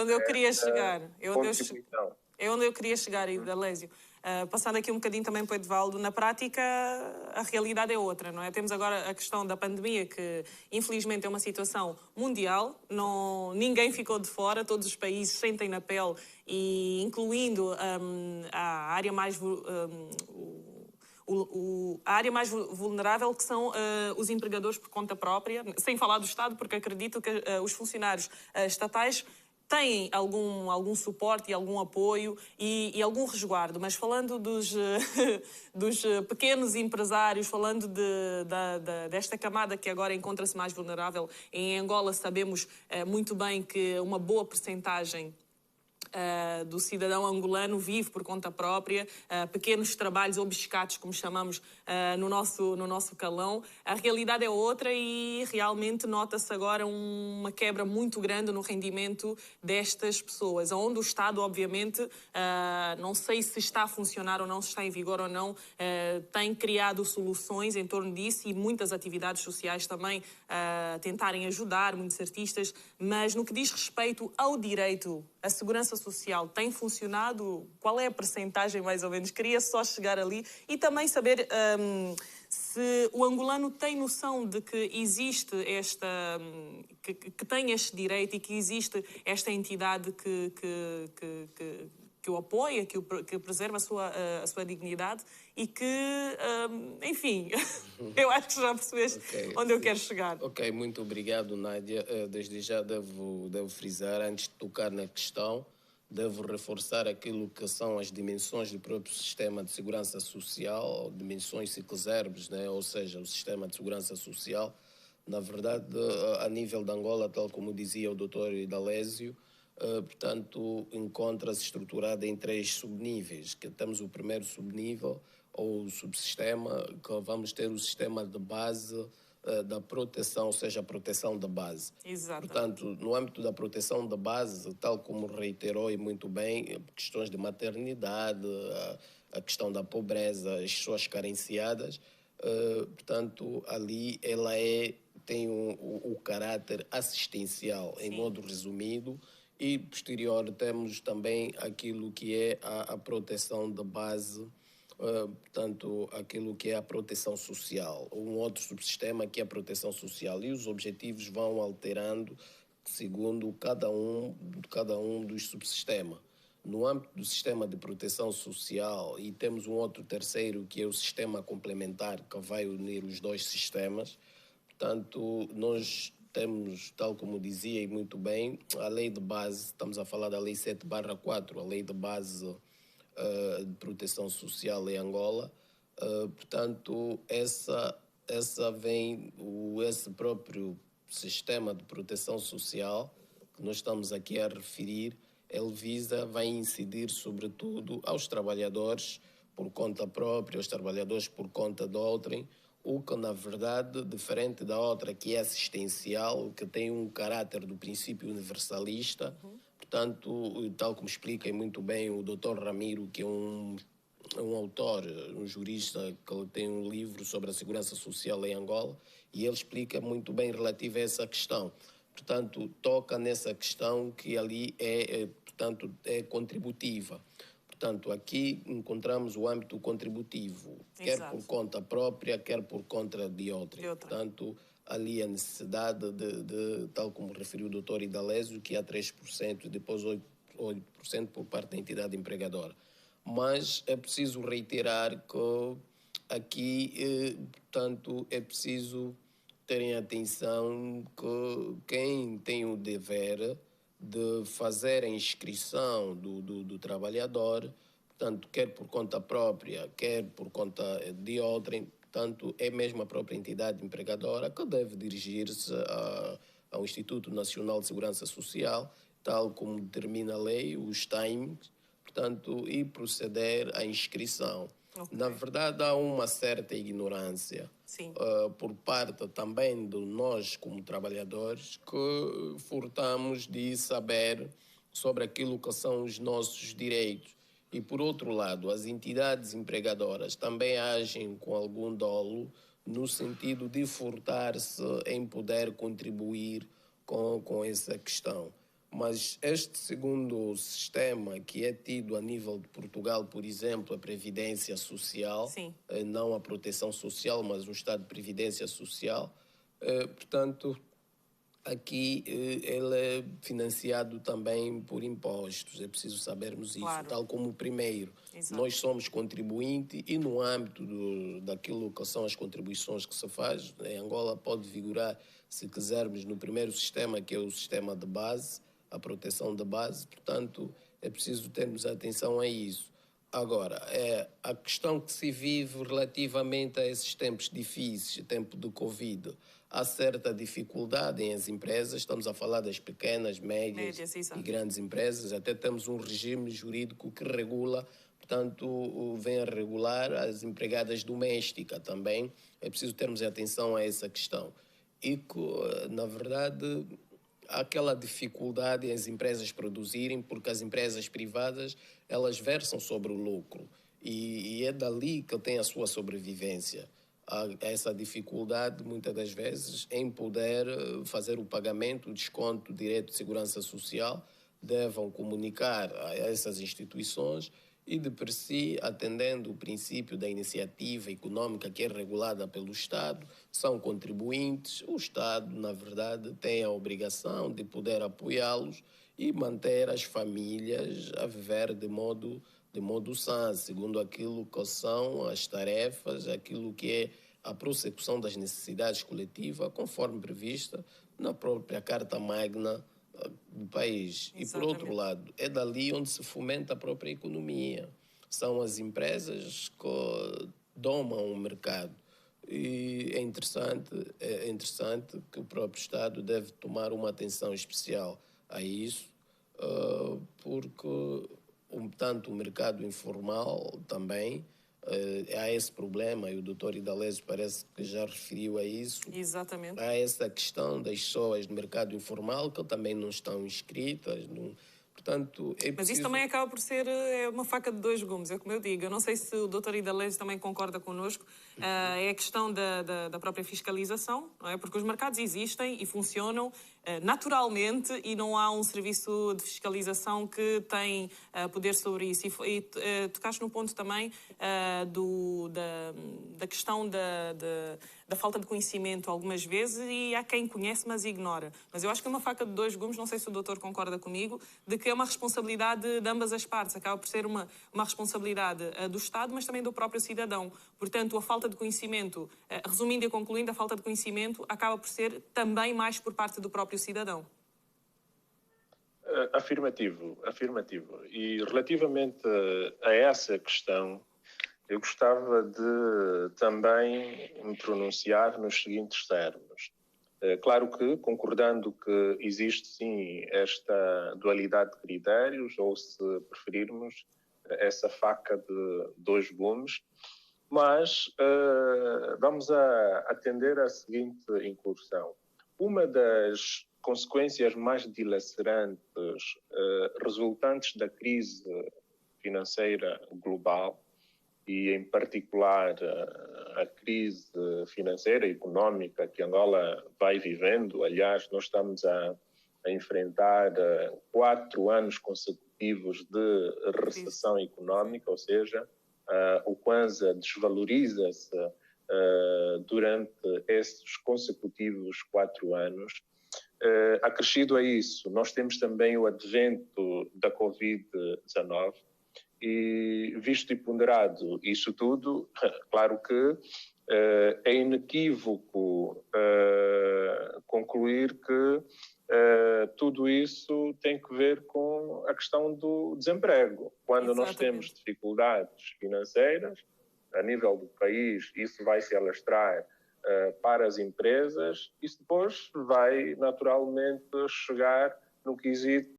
onde eu queria chegar. Contribuição. É onde eu queria chegar, Idalésio. Passando aqui um bocadinho também para o Edvaldo, na prática a realidade é outra, não é? Temos agora a questão da pandemia, que infelizmente é uma situação mundial, ninguém ficou de fora, todos os países sentem na pele, e incluindo a área mais... a área mais vulnerável, que são os empregadores por conta própria, sem falar do Estado, porque acredito que os funcionários estatais têm algum suporte e algum apoio e algum resguardo, mas falando dos pequenos empresários, falando desta camada que agora encontra-se mais vulnerável, em Angola sabemos muito bem que uma boa percentagem do cidadão angolano vive por conta própria, pequenos trabalhos obcecados, como chamamos no nosso calão. A realidade é outra e realmente nota-se agora uma quebra muito grande no rendimento destas pessoas, onde o Estado, obviamente, não sei se está a funcionar ou não, se está em vigor ou não, tem criado soluções em torno disso e muitas atividades sociais também a tentarem ajudar, muitos artistas, mas no que diz respeito ao direito, a segurança social tem funcionado? Qual é a percentagem, mais ou menos? Queria só chegar ali e também saber se o angolano tem noção de que existe que tem este direito e que existe esta entidade que o apoia, que preserva a sua dignidade e que, enfim, eu acho que já percebeste onde eu quero chegar. Ok, muito obrigado, Nádia. Desde já devo frisar, antes de tocar na questão, devo reforçar aquilo que são as dimensões do próprio sistema de segurança social, dimensões, se quisermos, né? Ou seja, o sistema de segurança social. Na verdade, a nível de Angola, tal como dizia o doutor Idalésio, portanto, encontra-se estruturada em 3 subníveis, que temos o primeiro subnível, ou subsistema, que vamos ter o sistema de base da proteção, ou seja, a proteção da base. Exato. Portanto, no âmbito da proteção da base, tal como reiterou e muito bem, questões de maternidade, a questão da pobreza, as pessoas carenciadas, portanto, ali ela tem o caráter assistencial, em modo resumido, e posterior temos também aquilo que é a proteção da base, portanto, aquilo que é a proteção social, um outro subsistema que é a proteção social, e os objetivos vão alterando segundo cada um dos subsistemas. No âmbito do sistema de proteção social, e temos um outro terceiro, que é o sistema complementar, que vai unir os 2 sistemas. Portanto, nós temos, tal como dizia e muito bem, a lei de base, estamos a falar da lei 7/4, a lei de base de proteção social em Angola. Portanto, esse próprio sistema de proteção social que nós estamos aqui a referir, ele vai incidir sobretudo aos trabalhadores por conta própria, aos trabalhadores por conta de outrem, o que, na verdade, diferente da outra, que é assistencial, que tem um caráter do princípio universalista, portanto, tal como explica muito bem o Dr. Ramiro, que é um autor, um jurista, que ele tem um livro sobre a segurança social em Angola, e ele explica muito bem relativo a essa questão. Portanto, toca nessa questão que ali é contributiva. Portanto, aqui encontramos o âmbito contributivo, quer por conta própria, quer por conta de outra. Portanto, ali a necessidade tal como referiu o doutor Idalésio, que há 3% e depois 8% por parte da entidade empregadora. Mas é preciso reiterar que aqui, portanto, é preciso terem atenção que quem tem o dever de fazer a inscrição do trabalhador, portanto, quer por conta própria, quer por conta de outrem, portanto, é mesmo a própria entidade empregadora que deve dirigir-se ao Instituto Nacional de Segurança Social, tal como determina a lei, os times, portanto, e proceder à inscrição. Na verdade, há uma certa ignorância por parte também de nós, como trabalhadores, que furtamos de saber sobre aquilo que são os nossos direitos. E, por outro lado, as entidades empregadoras também agem com algum dolo no sentido de furtar-se em poder contribuir com essa questão. Mas este segundo sistema, que é tido a nível de Portugal, por exemplo, a Previdência Social, Sim, não a proteção social, mas um Estado de Previdência Social, portanto, aqui ele é financiado também por impostos, é preciso sabermos isso, claro. tal como o primeiro. Exato. Nós somos contribuinte e no âmbito daquilo que são as contribuições que se faz, em Angola pode vigorar, se quisermos, no primeiro sistema, que é o sistema de base, a proteção de base, portanto, é preciso termos atenção a isso. Agora, a questão que se vive relativamente a esses tempos difíceis, tempo de Covid, há certa dificuldade em as empresas, estamos a falar das pequenas, médias Médias, e exato. grandes empresas, até temos um regime jurídico que regula, portanto, vem a regular as empregadas domésticas também, é preciso termos atenção a essa questão. E que, na verdade, há aquela dificuldade em as empresas produzirem, porque as empresas privadas, elas versam sobre o lucro e é dali que tem a sua sobrevivência. Há essa dificuldade, muitas das vezes, em poder fazer o pagamento, o desconto, o direito de segurança social, devam comunicar a essas instituições e, de per si, atendendo o princípio da iniciativa econômica que é regulada pelo Estado, são contribuintes, o Estado, na verdade, tem a obrigação de poder apoiá-los e manter as famílias a viver de modo sã, segundo aquilo que são as tarefas, aquilo que é a prossecução das necessidades coletivas, conforme prevista na própria Carta Magna do país. E, por outro Exatamente. lado, é dali onde se fomenta a própria economia. São as empresas que domam o mercado. E é interessante que o próprio Estado deve tomar uma atenção especial a isso, porque tanto o mercado informal também há esse problema, e o doutor Idalese parece que já referiu a isso. Exatamente. Há essa questão das pessoas do mercado informal que também não estão inscritas. Não, portanto, é Mas isso preciso. também acaba por ser uma faca de dois gumes, é como eu digo. Eu não sei se o doutor Idalese também concorda connosco. É a questão da própria fiscalização, não é? Porque os mercados existem e funcionam naturalmente e não há um serviço de fiscalização que tem poder sobre isso. E tocaste no ponto também da questão da falta de conhecimento algumas vezes, e há quem conhece mas ignora. Mas eu acho que é uma faca de dois gumes, não sei se o doutor concorda comigo, de que é uma responsabilidade de ambas as partes. Acaba por ser uma responsabilidade do Estado, mas também do próprio cidadão. Portanto, a falta de conhecimento, resumindo e concluindo, a falta de conhecimento acaba por ser também mais por parte do próprio cidadão. Afirmativo, afirmativo. E relativamente a essa questão, eu gostava de também me pronunciar nos seguintes termos. Claro que, concordando que existe sim esta dualidade de critérios, ou se preferirmos, essa faca de dois gumes, mas vamos atender à seguinte incursão. Uma das consequências mais dilacerantes resultantes da crise financeira global, e em particular a crise financeira e económica que Angola vai vivendo. Aliás, nós estamos a enfrentar 4 anos consecutivos de recessão económica, ou seja, o Kwanza desvaloriza-se durante esses consecutivos 4 anos. Acrescido a isso, nós temos também o advento da Covid-19, e visto e ponderado isso tudo, claro que é inequívoco concluir que tudo isso tem que ver com a questão do desemprego. Quando nós temos dificuldades financeiras a nível do país, isso vai se alastrar para as empresas, isso depois vai naturalmente chegar no quesito